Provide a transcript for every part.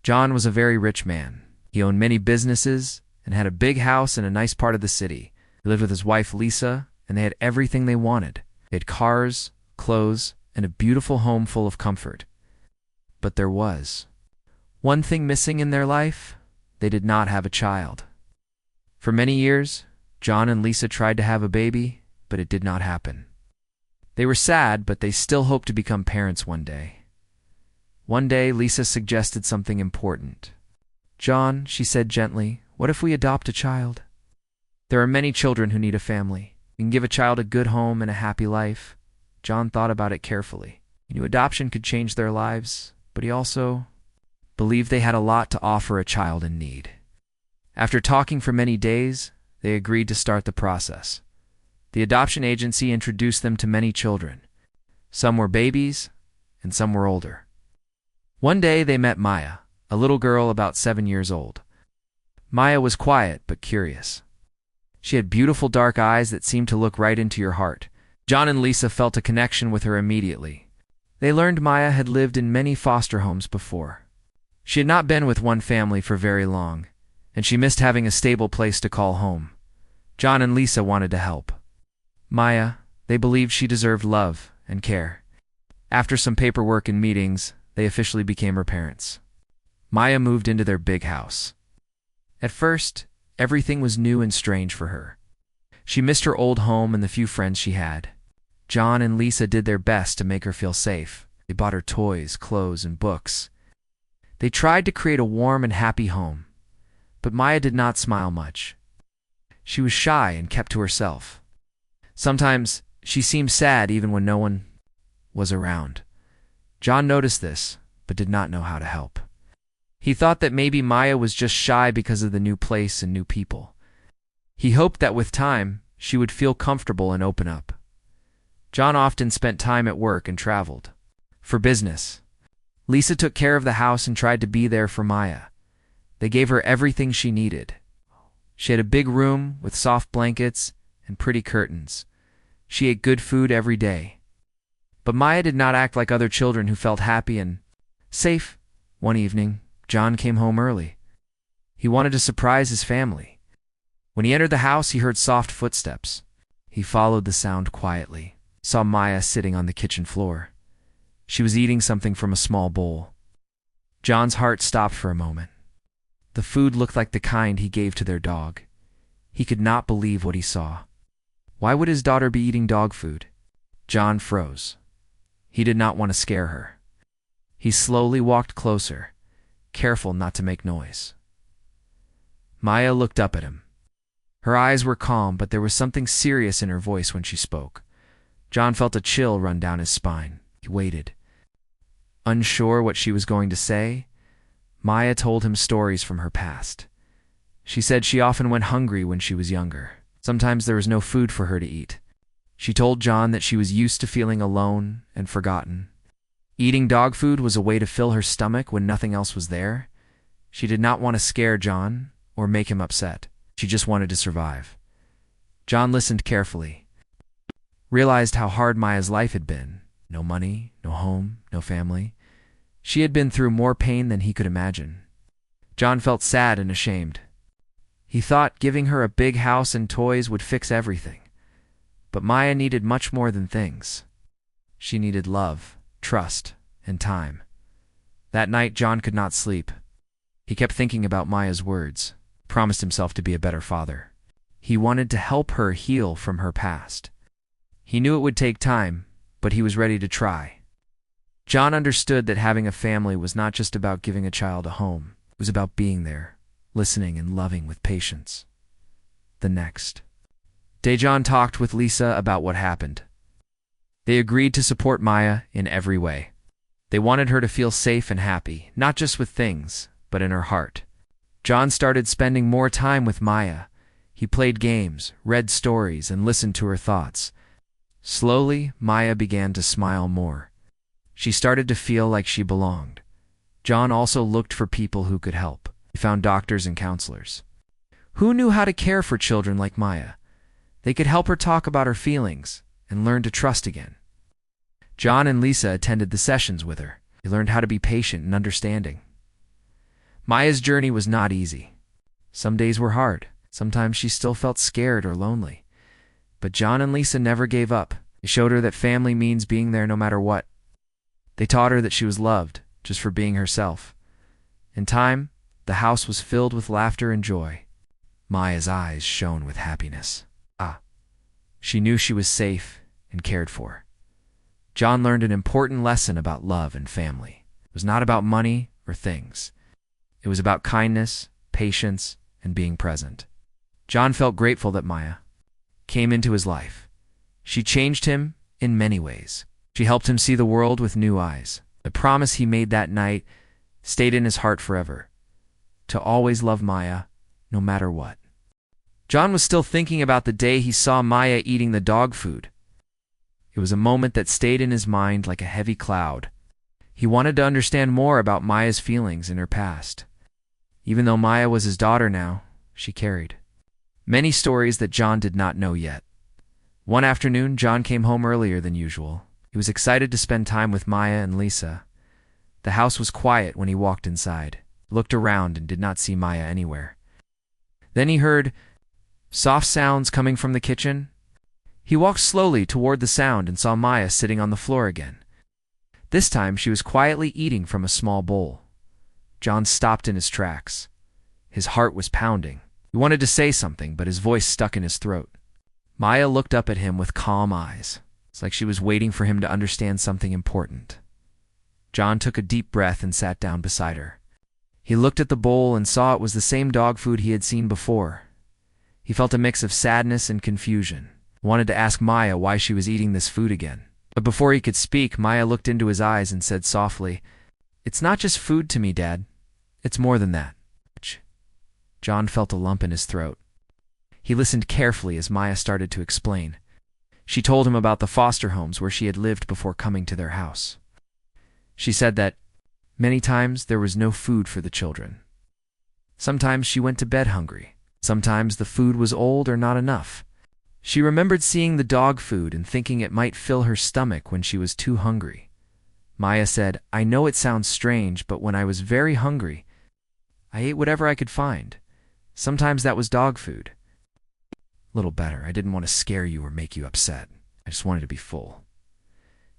John was a very rich man. He owned many businesses and had a big house in a nice part of the city. He lived with his wife Lisa, and they had everything they wanted. They had cars, clothes, and a beautiful home full of comfort. But there was one thing missing in their life. They did not have a child. For many years, John and Lisa tried to have a baby, but it did not happen. They were sad, but they still hoped to become parents one day. One day, Lisa suggested something important. "John," she said gently, "what if we adopt a child? There are many children who need a family. We can give a child a good home and a happy life." John thought about it carefully. He knew adoption could change their lives, but he also believed they had a lot to offer a child in need. After talking for many days, they agreed to start the process. The adoption agency introduced them to many children. Some were babies, and some were older. One day they met Maya, a little girl about 7 years old. Maya was quiet but curious. She had beautiful dark eyes that seemed to look right into your heart. John and Lisa felt a connection with her immediately. They learned Maya had lived in many foster homes before. She had not been with one family for very long, and she missed having a stable place to call home. John and Lisa wanted to help Maya. They believed she deserved love and care. After some paperwork and meetings, they officially became her parents. Maya moved into their big house. At first, everything was new and strange for her. She missed her old home and the few friends she had. John and Lisa did their best to make her feel safe. They bought her toys, clothes, and books. They tried to create a warm and happy home, but Maya did not smile much. She was shy and kept to herself. Sometimes she seemed sad even when no one was around. John noticed this, but did not know how to help. He thought that maybe Maya was just shy because of the new place and new people. He hoped that with time, she would feel comfortable and open up. John often spent time at work and traveled for business. Lisa took care of the house and tried to be there for Maya. They gave her everything she needed. She had a big room with soft blankets and pretty curtains. She ate good food every day. But Maya did not act like other children who felt happy and safe. One evening, John came home early. He wanted to surprise his family. When he entered the house, he heard soft footsteps. He followed the sound quietly, saw Maya sitting on the kitchen floor. She was eating something from a small bowl. John's heart stopped for a moment. The food looked like the kind he gave to their dog. He could not believe what he saw. Why would his daughter be eating dog food? John froze. He did not want to scare her. He slowly walked closer, careful not to make noise. Maya looked up at him. Her eyes were calm, but there was something serious in her voice when she spoke. John felt a chill run down his spine. He waited. Unsure what she was going to say, Maya told him stories from her past. She said she often went hungry when she was younger. Sometimes there was no food for her to eat. She told John that she was used to feeling alone and forgotten. Eating dog food was a way to fill her stomach when nothing else was there. She did not want to scare John or make him upset. She just wanted to survive. John listened carefully, realized how hard Maya's life had been. No money, no home, no family. She had been through more pain than he could imagine. John felt sad and ashamed. He thought giving her a big house and toys would fix everything. But Maya needed much more than things. She needed love, trust, and time. That night, John could not sleep. He kept thinking about Maya's words, promised himself to be a better father. He wanted to help her heal from her past. He knew it would take time, but he was ready to try. John understood that having a family was not just about giving a child a home. It was about being there, listening and loving with patience. The next day, John talked with Lisa about what happened. They agreed to support Maya in every way. They wanted her to feel safe and happy, not just with things, but in her heart. John started spending more time with Maya. He played games, read stories, and listened to her thoughts. Slowly, Maya began to smile more. She started to feel like she belonged. John also looked for people who could help. He found doctors and counselors. Who knew how to care for children like Maya? They could help her talk about her feelings and learn to trust again. John and Lisa attended the sessions with her. They learned how to be patient and understanding. Maya's journey was not easy. Some days were hard. Sometimes she still felt scared or lonely. But John and Lisa never gave up. They showed her that family means being there no matter what. They taught her that she was loved just for being herself. In time, the house was filled with laughter and joy. Maya's eyes shone with happiness. She knew she was safe and cared for. John learned an important lesson about love and family. It was not about money or things. It was about kindness, patience, and being present. John felt grateful that Maya came into his life. She changed him in many ways. She helped him see the world with new eyes. The promise he made that night stayed in his heart forever, to always love Maya, no matter what. John was still thinking about the day he saw Maya eating the dog food. It was a moment that stayed in his mind like a heavy cloud. He wanted to understand more about Maya's feelings in her past. Even though Maya was his daughter now, she carried many stories that John did not know yet. One afternoon, John came home earlier than usual. He was excited to spend time with Maya and Lisa. The house was quiet when he walked inside, looked around, and did not see Maya anywhere. Then he heard soft sounds coming from the kitchen. He walked slowly toward the sound and saw Maya sitting on the floor again. This time she was quietly eating from a small bowl. John stopped in his tracks. His heart was pounding. He wanted to say something, but his voice stuck in his throat. Maya looked up at him with calm eyes. It's like she was waiting for him to understand something important. John took a deep breath and sat down beside her. He looked at the bowl and saw it was the same dog food he had seen before. He felt a mix of sadness and confusion. He wanted to ask Maya why she was eating this food again. But before he could speak, Maya looked into his eyes and said softly, "It's not just food to me, Dad. It's more than that." John felt a lump in his throat. He listened carefully as Maya started to explain. She told him about the foster homes where she had lived before coming to their house. She said that many times there was no food for the children. Sometimes she went to bed hungry. Sometimes the food was old or not enough. She remembered seeing the dog food and thinking it might fill her stomach when she was too hungry. Maya said, "I know it sounds strange, but when I was very hungry, I ate whatever I could find. Sometimes that was dog food." "Little better. I didn't want to scare you or make you upset. I just wanted to be full."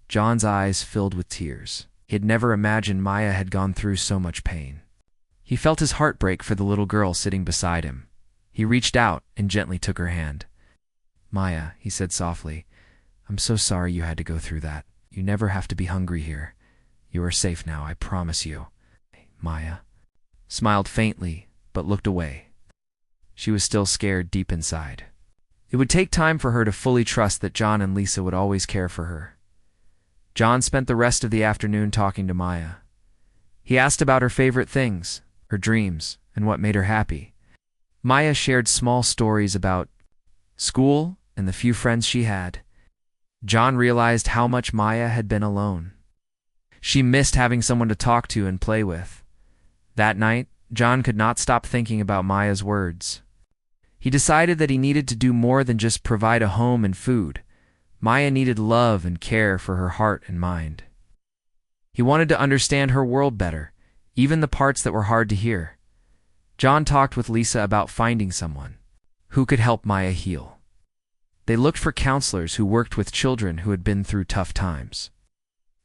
John's eyes filled with tears. He had never imagined Maya had gone through so much pain. He felt his heart break for the little girl sitting beside him. He reached out and gently took her hand. "Maya," he said softly, "I'm so sorry you had to go through that. You never have to be hungry here. You are safe now, I promise you." Maya smiled faintly, but looked away. She was still scared deep inside. It would take time for her to fully trust that John and Lisa would always care for her. John spent the rest of the afternoon talking to Maya. He asked about her favorite things, her dreams, and what made her happy. Maya shared small stories about school and the few friends she had. John realized how much Maya had been alone. She missed having someone to talk to and play with. That night, John could not stop thinking about Maya's words. He decided that he needed to do more than just provide a home and food. Maya needed love and care for her heart and mind. He wanted to understand her world better, even the parts that were hard to hear. John talked with Lisa about finding someone who could help Maya heal. They looked for counselors who worked with children who had been through tough times.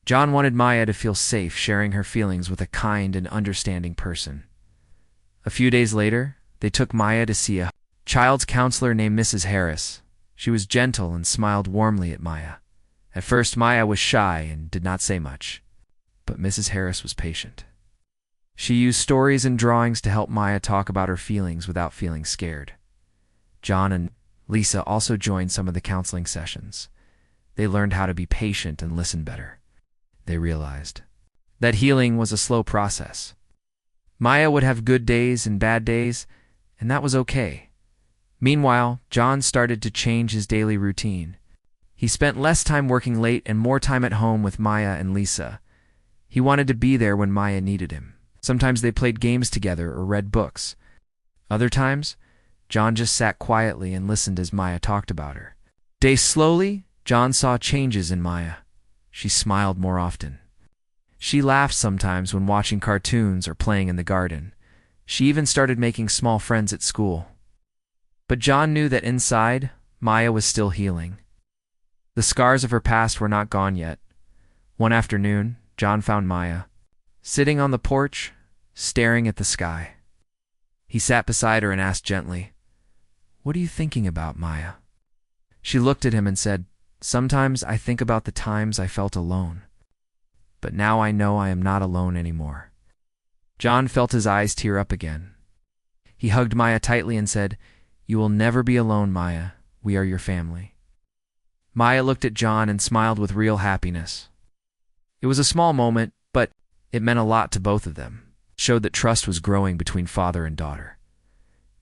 John wanted Maya to feel safe sharing her feelings with a kind and understanding person. A few days later, they took Maya to see a child's counselor named Mrs. Harris. She was gentle and smiled warmly at Maya. At first, Maya was shy and did not say much, but Mrs. Harris was patient. She used stories and drawings to help Maya talk about her feelings without feeling scared. John and Lisa also joined some of the counseling sessions. They learned how to be patient and listen better. They realized that healing was a slow process. Maya would have good days and bad days, and that was okay. Meanwhile, John started to change his daily routine. He spent less time working late and more time at home with Maya and Lisa. He wanted to be there when Maya needed him. Sometimes they played games together or read books. Other times, John just sat quietly and listened as Maya talked about her. Slowly, John saw changes in Maya. She smiled more often. She laughed sometimes when watching cartoons or playing in the garden. She even started making small friends at school. But John knew that inside, Maya was still healing. The scars of her past were not gone yet. One afternoon, John found Maya sitting on the porch, staring at the sky. He sat beside her and asked gently, "What are you thinking about, Maya?" She looked at him and said, "Sometimes I think about the times I felt alone. But now I know I am not alone anymore." John felt his eyes tear up again. He hugged Maya tightly and said, "You will never be alone, Maya. We are your family." Maya looked at John and smiled with real happiness. It was a small moment, but it meant a lot to both of them. It showed that trust was growing between father and daughter.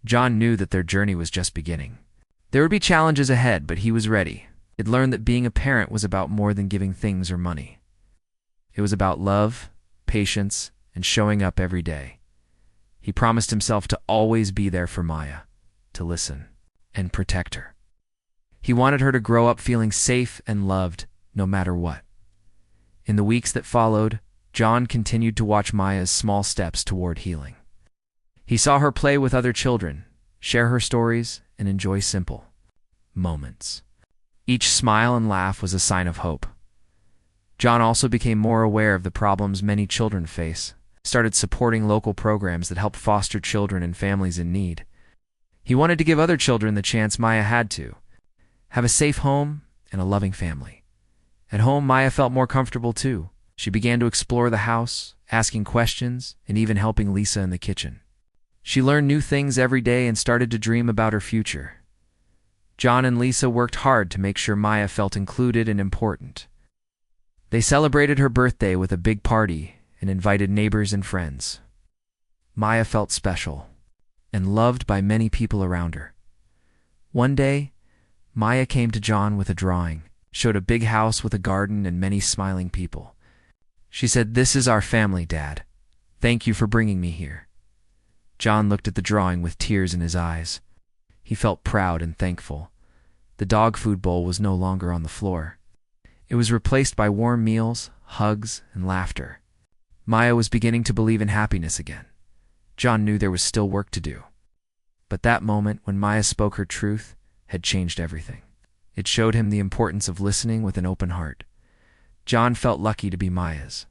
John knew that their journey was just beginning. There would be challenges ahead, but he was ready. He'd learned that being a parent was about more than giving things or money. It was about love, patience, and showing up every day. He promised himself to always be there for Maya, to listen, and protect her. He wanted her to grow up feeling safe and loved, no matter what. In the weeks that followed, John continued to watch Maya's small steps toward healing. He saw her play with other children, share her stories, and enjoy simple moments. Each smile and laugh was a sign of hope. John also became more aware of the problems many children face, started supporting local programs that help foster children and families in need. He wanted to give other children the chance Maya had to, have a safe home and a loving family. At home, Maya felt more comfortable too. She began to explore the house, asking questions, and even helping Lisa in the kitchen. She learned new things every day and started to dream about her future. John and Lisa worked hard to make sure Maya felt included and important. They celebrated her birthday with a big party and invited neighbors and friends. Maya felt special and loved by many people around her. One day, Maya came to John with a drawing, showed a big house with a garden and many smiling people. She said, "This is our family, Dad. Thank you for bringing me here." John looked at the drawing with tears in his eyes. He felt proud and thankful. The dog food bowl was no longer on the floor. It was replaced by warm meals, hugs, and laughter. Maya was beginning to believe in happiness again. John knew there was still work to do. But that moment, when Maya spoke her truth, had changed everything. It showed him the importance of listening with an open heart. John felt lucky to be Maya's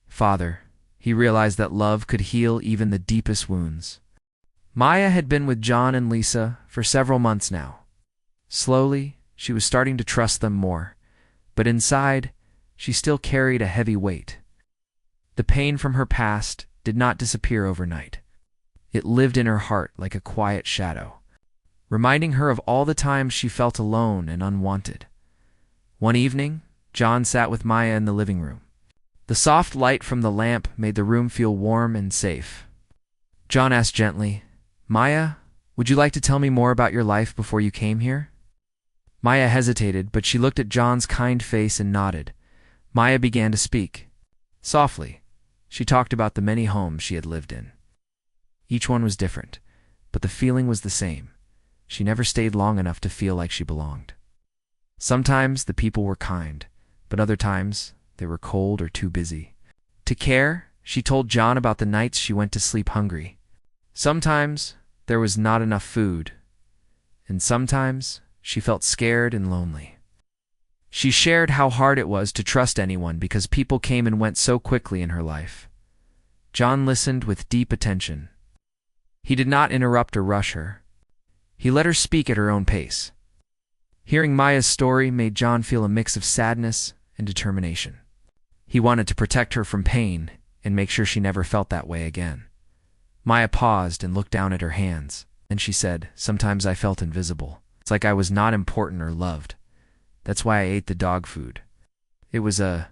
father. He realized that love could heal even the deepest wounds. Maya had been with John and Lisa for several months now. Slowly, she was starting to trust them more, but inside, she still carried a heavy weight. The pain from her past did not disappear overnight. It lived in her heart like a quiet shadow, reminding her of all the times she felt alone and unwanted. One evening, John sat with Maya in the living room. The soft light from the lamp made the room feel warm and safe. John asked gently, "Maya, would you like to tell me more about your life before you came here?" Maya hesitated, but she looked at John's kind face and nodded. Maya began to speak. Softly, she talked about the many homes she had lived in. Each one was different, but the feeling was the same. She never stayed long enough to feel like she belonged. Sometimes the people were kind, but other times they were cold or too busy to care. She told John about the nights she went to sleep hungry. Sometimes there was not enough food, and sometimes she felt scared and lonely. She shared how hard it was to trust anyone because people came and went so quickly in her life. John listened with deep attention. He did not interrupt or rush her. He let her speak at her own pace. Hearing Maya's story made John feel a mix of sadness and determination. He wanted to protect her from pain and make sure she never felt that way again. Maya paused and looked down at her hands, and she said, "Sometimes I felt invisible. It's like I was not important or loved. That's why I ate the dog food. It was a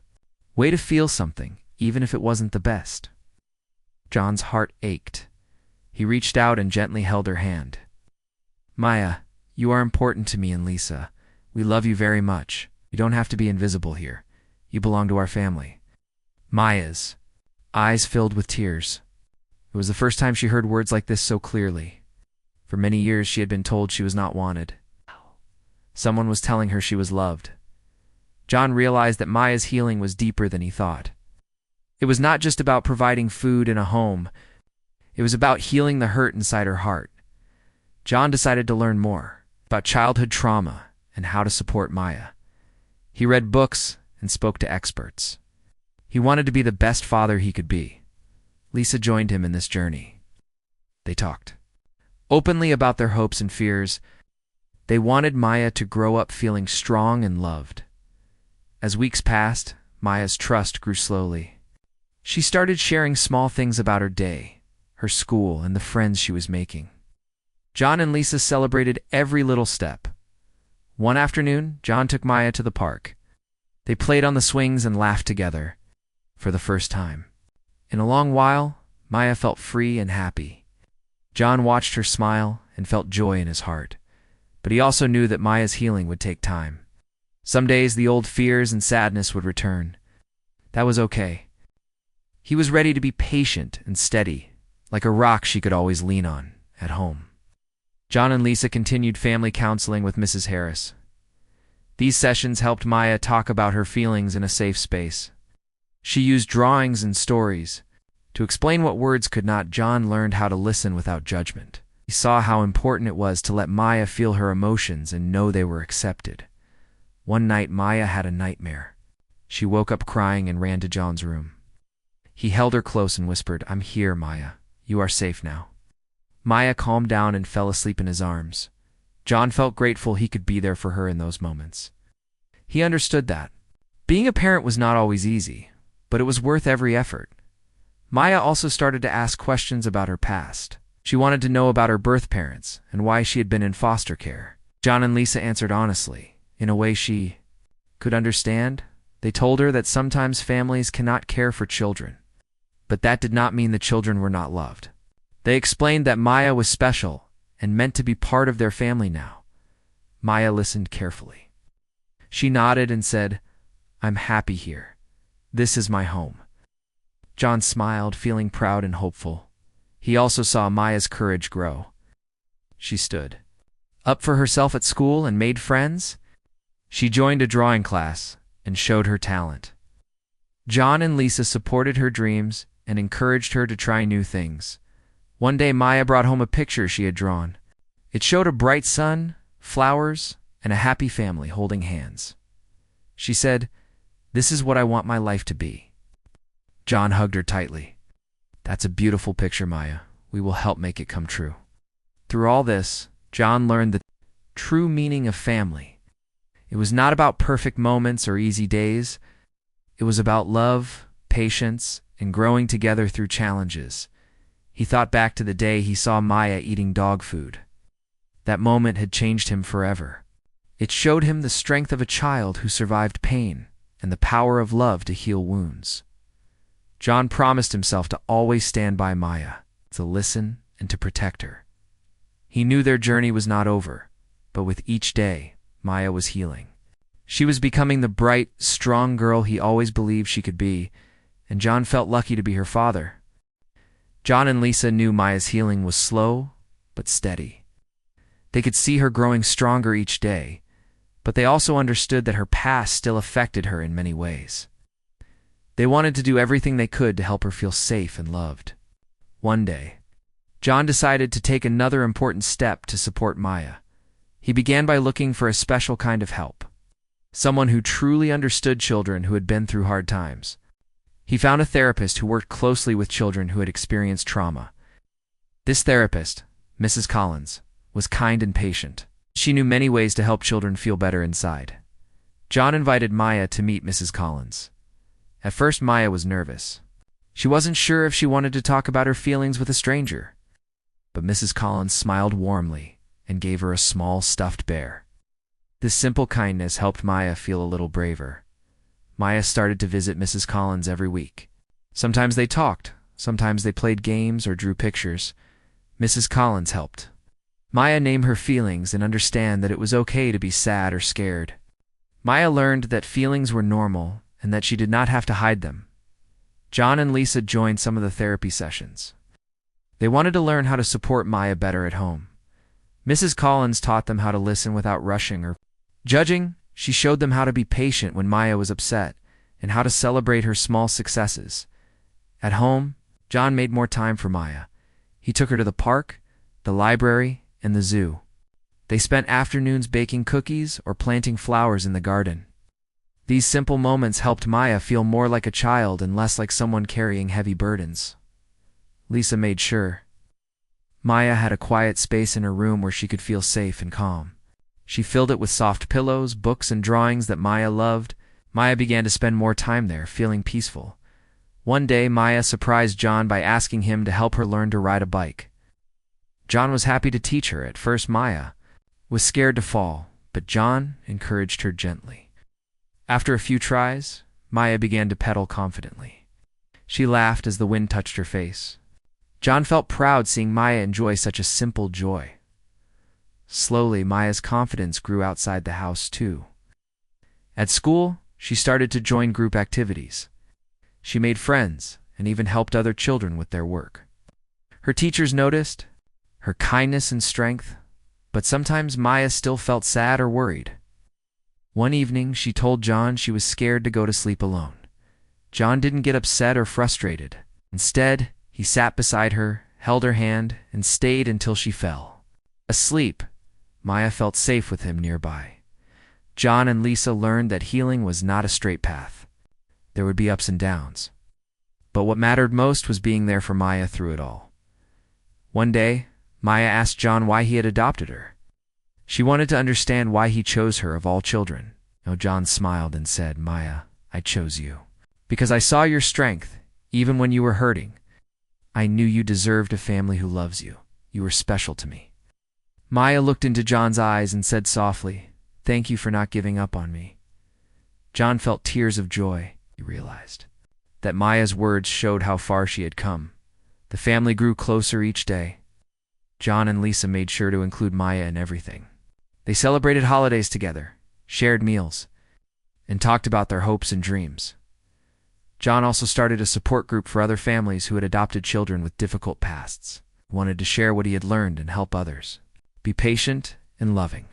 way to feel something, even if it wasn't the best." John's heart ached. He reached out and gently held her hand. "Maya, you are important to me and Lisa. We love you very much. You don't have to be invisible here. You belong to our family." Maya's eyes filled with tears. It was the first time she heard words like this so clearly. For many years she had been told she was not wanted. Someone was telling her she was loved. John realized that Maya's healing was deeper than he thought. It was not just about providing food and a home. It was about healing the hurt inside her heart. John decided to learn more about childhood trauma and how to support Maya. He read books and spoke to experts. He wanted to be the best father he could be. Lisa joined him in this journey. They talked openly about their hopes and fears. They wanted Maya to grow up feeling strong and loved. As weeks passed, Maya's trust grew slowly. She started sharing small things about her day, her school, and the friends she was making. John and Lisa celebrated every little step. One afternoon, John took Maya to the park. They played on the swings and laughed together. For the first time in a long while, Maya felt free and happy. John watched her smile and felt joy in his heart. But he also knew that Maya's healing would take time. Some days the old fears and sadness would return. That was okay. He was ready to be patient and steady, like a rock she could always lean on at home. John and Lisa continued family counseling with Mrs. Harris. These sessions helped Maya talk about her feelings in a safe space. She used drawings and stories to explain what words could not. John learned how to listen without judgment. He saw how important it was to let Maya feel her emotions and know they were accepted. One night, Maya had a nightmare. She woke up crying and ran to John's room. He held her close and whispered, "I'm here, Maya. You are safe now." Maya calmed down and fell asleep in his arms. John felt grateful he could be there for her in those moments. He understood that being a parent was not always easy, but it was worth every effort. Maya also started to ask questions about her past. She wanted to know about her birth parents and why she had been in foster care. John and Lisa answered honestly, in a way she could understand. They told her that sometimes families cannot care for children, but that did not mean the children were not loved. They explained that Maya was special and meant to be part of their family now. Maya listened carefully. She nodded and said, "I'm happy here. This is my home." John smiled, feeling proud and hopeful. He also saw Maya's courage grow. She stood up for herself at school and made friends. She joined a drawing class and showed her talent. John and Lisa supported her dreams and encouraged her to try new things. One day, Maya brought home a picture she had drawn. It showed a bright sun, flowers, and a happy family holding hands. She said, "This is what I want my life to be." John hugged her tightly. "That's a beautiful picture, Maya. We will help make it come true." Through all this, John learned the true meaning of family. It was not about perfect moments or easy days. It was about love, patience, and growing together through challenges. He thought back to the day he saw Maya eating dog food. That moment had changed him forever. It showed him the strength of a child who survived pain and the power of love to heal wounds. John promised himself to always stand by Maya, to listen and to protect her. He knew their journey was not over, but with each day, Maya was healing. She was becoming the bright, strong girl he always believed she could be, and John felt lucky to be her father. John and Lisa knew Maya's healing was slow but steady. They could see her growing stronger each day, but they also understood that her past still affected her in many ways. They wanted to do everything they could to help her feel safe and loved. One day, John decided to take another important step to support Maya. He began by looking for a special kind of help, someone who truly understood children who had been through hard times. He found a therapist who worked closely with children who had experienced trauma. This therapist, Mrs. Collins, was kind and patient. She knew many ways to help children feel better inside. John invited Maya to meet Mrs. Collins. At first, Maya was nervous. She wasn't sure if she wanted to talk about her feelings with a stranger. But Mrs. Collins smiled warmly and gave her a small stuffed bear. This simple kindness helped Maya feel a little braver. Maya started to visit Mrs. Collins every week. Sometimes they talked, sometimes they played games or drew pictures. Mrs. Collins helped Maya name her feelings and understand that it was okay to be sad or scared. Maya learned that feelings were normal and that she did not have to hide them. John and Lisa joined some of the therapy sessions. They wanted to learn how to support Maya better at home. Mrs. Collins taught them how to listen without rushing or judging. She showed them how to be patient when Maya was upset and how to celebrate her small successes. At home, John made more time for Maya. He took her to the park, the library, and the zoo. They spent afternoons baking cookies or planting flowers in the garden. These simple moments helped Maya feel more like a child and less like someone carrying heavy burdens. Lisa made sure Maya had a quiet space in her room where she could feel safe and calm. She filled it with soft pillows, books, and drawings that Maya loved. Maya began to spend more time there, feeling peaceful. One day, Maya surprised John by asking him to help her learn to ride a bike. John was happy to teach her. At first, Maya was scared to fall, but John encouraged her gently. After a few tries, Maya began to pedal confidently. She laughed as the wind touched her face. John felt proud seeing Maya enjoy such a simple joy. Slowly, Maya's confidence grew outside the house too. At school, she started to join group activities. She made friends and even helped other children with their work. Her teachers noticed her kindness and strength, but sometimes Maya still felt sad or worried. One evening, she told John she was scared to go to sleep alone. John didn't get upset or frustrated. Instead, he sat beside her, held her hand, and stayed until she fell asleep. Maya felt safe with him nearby. John and Lisa learned that healing was not a straight path. There would be ups and downs. But what mattered most was being there for Maya through it all. One day, Maya asked John why he had adopted her. She wanted to understand why he chose her of all children. John smiled and said, "Maya, I chose you because I saw your strength, even when you were hurting. I knew you deserved a family who loves you. You were special to me." Maya looked into John's eyes and said softly, "Thank you for not giving up on me." John felt tears of joy. He realized that Maya's words showed how far she had come. The family grew closer each day. John and Lisa made sure to include Maya in everything. They celebrated holidays together, shared meals, and talked about their hopes and dreams. John also started a support group for other families who had adopted children with difficult pasts. He wanted to share what he had learned and help others. Be patient and loving.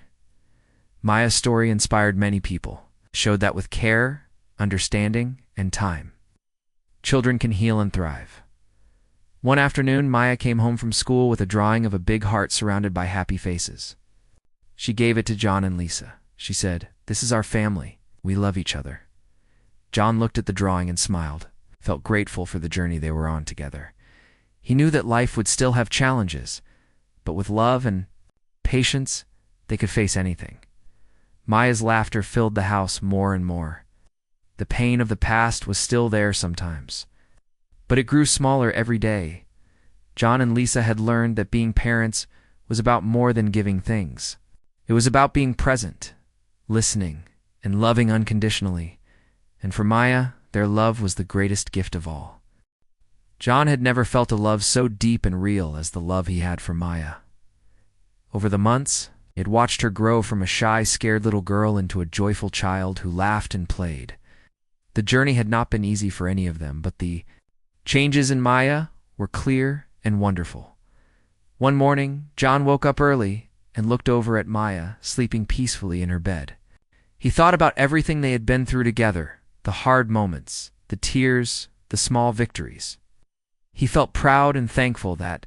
Maya's story inspired many people, showed that with care, understanding, and time, children can heal and thrive. One afternoon, Maya came home from school with a drawing of a big heart surrounded by happy faces. She gave it to John and Lisa. She said, "This is our family. We love each other." John looked at the drawing and smiled, felt grateful for the journey they were on together. He knew that life would still have challenges, but with love and patience, they could face anything. Maya's laughter filled the house more and more. The pain of the past was still there sometimes, but it grew smaller every day. John and Lisa had learned that being parents was about more than giving things. It was about being present, listening, and loving unconditionally. And for Maya, their love was the greatest gift of all. John had never felt a love so deep and real as the love he had for Maya. Over the months, he had watched her grow from a shy, scared little girl into a joyful child who laughed and played. The journey had not been easy for any of them, but the changes in Maya were clear and wonderful. One morning, John woke up early and looked over at Maya, sleeping peacefully in her bed. He thought about everything they had been through together, the hard moments, the tears, the small victories. He felt proud and thankful that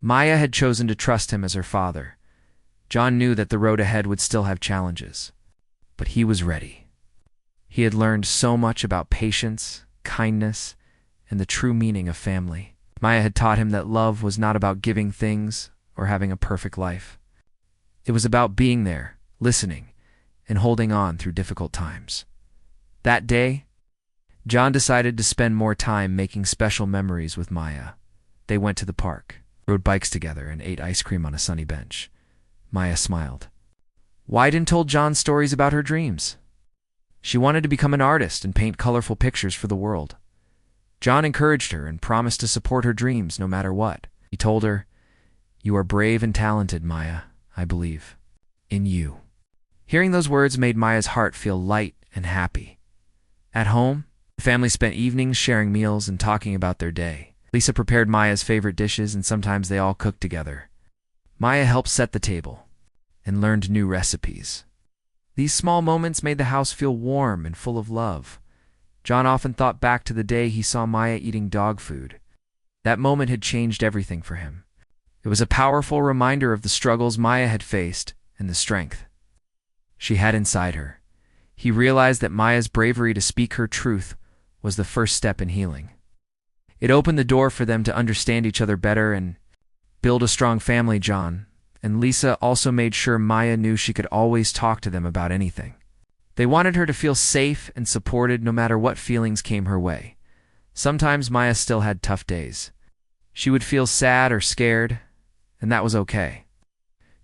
Maya had chosen to trust him as her father. John knew that the road ahead would still have challenges, but he was ready. He had learned so much about patience, kindness, and the true meaning of family. Maya had taught him that love was not about giving things or having a perfect life. It was about being there, listening, and holding on through difficult times. That day, John decided to spend more time making special memories with Maya. They went to the park, rode bikes together, and ate ice cream on a sunny bench. Maya smiled. Wyden told John stories about her dreams. She wanted to become an artist and paint colorful pictures for the world. John encouraged her and promised to support her dreams no matter what. He told her, "You are brave and talented, Maya. I believe in you." Hearing those words made Maya's heart feel light and happy. At home, the family spent evenings sharing meals and talking about their day. Lisa prepared Maya's favorite dishes, and sometimes they all cooked together. Maya helped set the table and learned new recipes. These small moments made the house feel warm and full of love. John often thought back to the day he saw Maya eating dog food. That moment had changed everything for him. It was a powerful reminder of the struggles Maya had faced and the strength she had inside her. He realized that Maya's bravery to speak her truth was the first step in healing. It opened the door for them to understand each other better and build a strong family. John and Lisa also made sure Maya knew she could always talk to them about anything. They wanted her to feel safe and supported no matter what feelings came her way. Sometimes Maya still had tough days. She would feel sad or scared, and that was okay.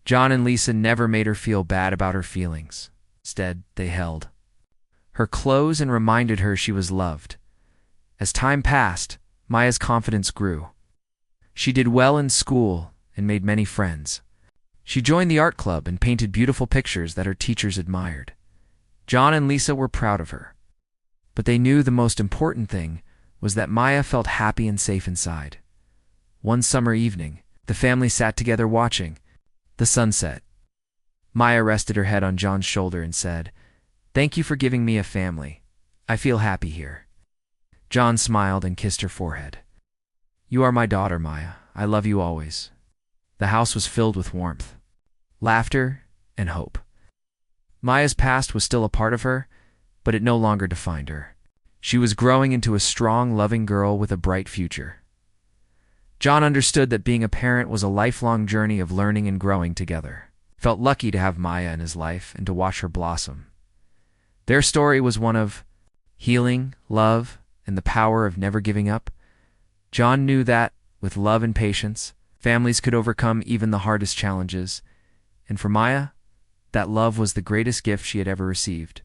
John and Lisa never made her feel bad about her feelings. Instead, they held her close and reminded her she was loved. As time passed, Maya's confidence grew. She did well in school and made many friends. She joined the art club and painted beautiful pictures that her teachers admired. John and Lisa were proud of her. But they knew the most important thing was that Maya felt happy and safe inside. One summer evening, the family sat together watching the sunset. Maya rested her head on John's shoulder and said, "Thank you for giving me a family. I feel happy here." John smiled and kissed her forehead. "You are my daughter, Maya. I love you always." The house was filled with warmth, laughter, and hope. Maya's past was still a part of her, but it no longer defined her. She was growing into a strong, loving girl with a bright future. John understood that being a parent was a lifelong journey of learning and growing together. He felt lucky to have Maya in his life and to watch her blossom. Their story was one of healing, love, and the power of never giving up. John knew that, with love and patience, families could overcome even the hardest challenges. And for Maya, that love was the greatest gift she had ever received.